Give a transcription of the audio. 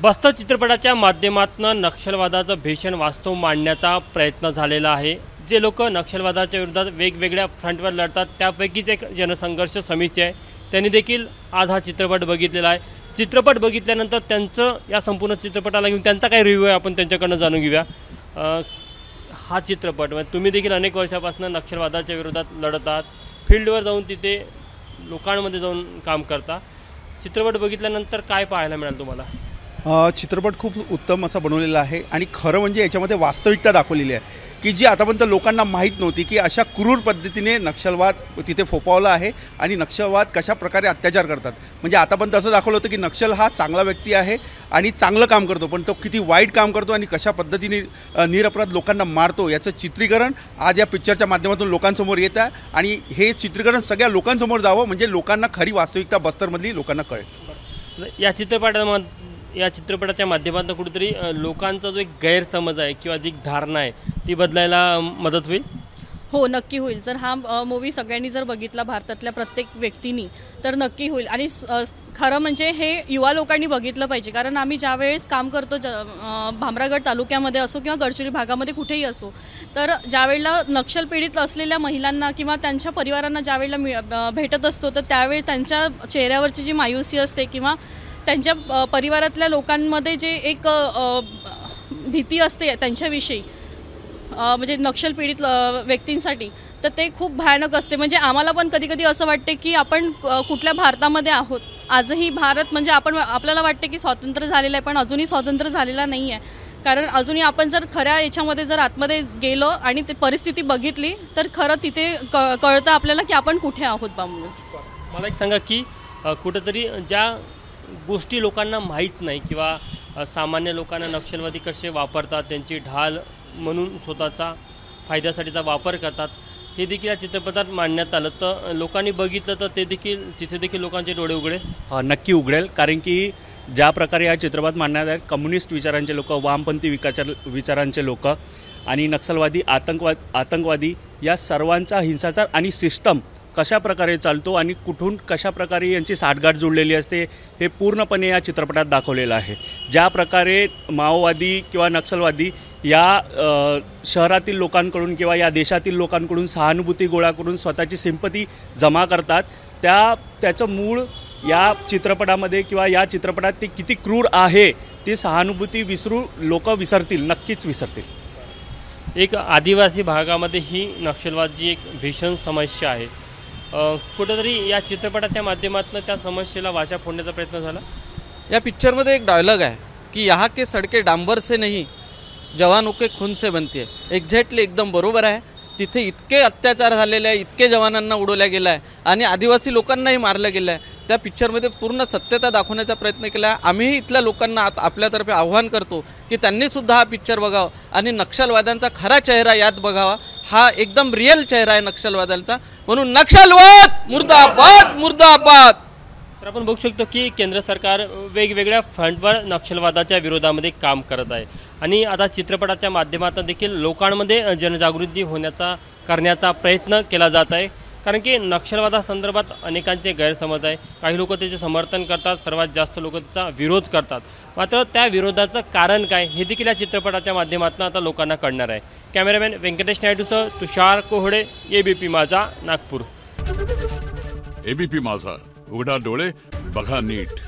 बस्तर चित्रपटाच्या माध्यमातून नक्षलवादाचं भीषण वास्तव मांडण्याचा प्रयत्न झालेला आहे। जे लोक नक्षलवादाच्या विरोधात वेगवेगळ्या फ्रंटवर लढतात त्यापैकीच एक जनसंघर्ष समिती आहे। त्यांनी देखील आज हा चित्रपट बघितलेला आहे। चित्रपट बघितल्यानंतर त्यांचं या संपूर्ण चित्रपटाला घेऊन त्यांचा काय रिव्ह्यू आहे आपण त्यांच्याकडून जाणून घेऊया। हा चित्रपट म्हणजे तुम्ही देखील अनेक वर्षापासून नक्षलवादाच्या विरोधात लढतात, फील्डवर जाऊन तिथे लोकांमध्ये जाऊन काम करता। चित्रपट बघितल्यानंतर काय पाहायला मिळालं तुम्हाला? चित्रपट खूप उत्तम असा बनवलेला आहे आणि खरं म्हणजे याच्यामध्ये वास्तविकता दाखवलेली आहे की जी आतापर्यंत लोकांना माहीत नव्हती की अशा क्रूर पद्धतीने नक्षलवाद तिथे फोपावला आहे आणि नक्षलवाद कशा प्रकारे अत्याचार करतात। म्हणजे आतापर्यंत असं दाखवलं होतं की नक्षल हा चांगला व्यक्ती आहे आणि चांगलं काम करतो, पण तो किती वाईट काम करतो आणि कशा पद्धतीने निरपराध लोकांना मारतो याचं चित्रीकरण आज या पिक्चरच्या माध्यमातून लोकांसमोर येत आहे आणि हे चित्रीकरण सगळ्या लोकांसमोर जावं म्हणजे लोकांना खरी वास्तविकता बस्तरमधली लोकांना कळेल। या चित्रपटाच्या माध्यमातून कुठेतरी लोकांचा जो एक गैरसमज आहे किंवा जी धारणा आहे ती बदलायला मदत होईल। हो, नक्की होईल। जर हा मूवी सगळ्यांनी जर बघितला भारतातल्या प्रत्येक व्यक्तींनी तर नक्की होईल। आणि खरं म्हणजे हे युवा लोकांनी बघितलं पाहिजे, कारण आम्ही ज्यावेळेस काम करतो भामरागड तालुक्यामध्ये असो किंवा गडचिरोली भागामध्ये कुठेही असो, तर ज्यावेळेला नक्षल पीडित असलेल्या महिलांना किंवा त्यांच्या परिवारांना ज्यावेळेला भेटत असतो तर त्यावेळी त्यांच्या चेहऱ्यावरची जी मायुसी असते किंवा त्यांच्या परिवारातल्या लोकांमध्ये जे एक भीती असते त्यांच्याविषयी म्हणजे नक्षल पीडित व्यक्तींसाठी, तर ते खूप भयानक असते। म्हणजे आम्हाला पण कधी कधी असं वाटते की आपण कुठल्या भारतामध्ये आहोत। आजही भारत म्हणजे आपल्याला वाटते की स्वातंत्र्य झालेलं आहे, पण अजूनही स्वातंत्र्य झालेला नाही आहे। कारण अजूनही आपण जर खऱ्या याच्यामध्ये जर आतमध्ये गेलो आणि ते परिस्थिती बघितली तर खरं तिथे कळतं आपल्याला की आपण कुठे आहोत बा म्हणून। मला एक सांगा की कुठेतरी ज्या गोष्टी लोकांना माहीत नाही किंवा सामान्य लोकांना नक्षलवादी कसे वापरतात, त्यांची ढाल म्हणून स्वतःचा फायद्यासाठीचा वापर करतात, हे देखील या चित्रपटात मांडण्यात आलं। तर लोकांनी बघितलं तर तिथे देखील लोकांचे डोळे उघडे नक्की उघडेल, कारण की ज्या प्रकारे या चित्रपट मांडण्यात आहेत कम्युनिस्ट विचारांचे लोक, वामपंथी विचारांचे लोक आणि नक्षलवादी आतंकवादी या सर्वांचा हिंसाचार आणि सिस्टम कशा प्रकारे चालतो आणि कुठून कशा प्रकारे यांची साठगाठ जुळलेली असते हे पूर्णपणे या चित्रपटात दाखवलेलं आहे। ज्या प्रकारे माओवादी किंवा नक्षलवादी या शहरातील लोकांकडून किंवा या देशातील लोकांकडून सहानुभूती गोळा करून स्वतःची सिंपती जमा करतात, त्याचं मूळ या चित्रपटामध्ये किंवा या चित्रपटात ते किती क्रूर आहे ती सहानुभूती लोक विसरतील, नक्कीच विसरतील। एक आदिवासी भागामध्ये ही नक्षलवाद जी एक भीषण समस्या आहे, कुठेतरी या चित्रपटाच्या माध्यमातून त्या समस्येला वाचा फोडण्याचा प्रयत्न झाला। या पिक्चरमध्ये एक डायलॉग आहे की यहाँ के सड़कें डांबर से नहीं जवानों के खून से बनती है। एक्झॅक्टली एकदम बरोबर आहे। तिथे इतके अत्याचार झालेले आहे, इतके जवानांना उडवल्या गेलं आहे आणि आदिवासी लोकांनाही मारलं गेलं आहे। त्या पिक्चरमध्ये पूर्ण सत्यता दाखवण्याचा प्रयत्न केला आहे। आम्हीही इथल्या लोकांना आपल्यातर्फे आव्हान करतो की त्यांनीसुद्धा हा पिक्चर बघावा आणि नक्षलवाद्यांचा खरा चेहरा यात बघावा। हा एकदम रिअल चेहरा आहे नक्षलवाद्यांचा, म्हणून नक्षलवाद मुर्दाबाद मुर्दाबाद। तर आपण बघू शकतो की केंद्र सरकार वेगवेगळ्या फ्रंटवर नक्षलवादाच्या विरोधामध्ये काम करत आहे आणि आता चित्रपटाच्या माध्यमातून देखील लोकांमध्ये जनजागृती करण्याचा प्रयत्न केला जात आहे। कारण की नक्षलवादासंदर्भात अनेकांचे गैरसमज आहे, काही लोक त्याचे समर्थन करतात, सर्वात जास्त लोक त्याचा विरोध करतात। मात्र त्या विरोधाचं कारण काय हे देखील या चित्रपटाच्या माध्यमातून आता लोकांना कळणार आहे। कॅमेरामॅन व्यंकटेश नायडूसह तुषार कोहडे, एबीपी माझा, नागपूर। एबीपी माझा, उघडा डोळे बघा नीट।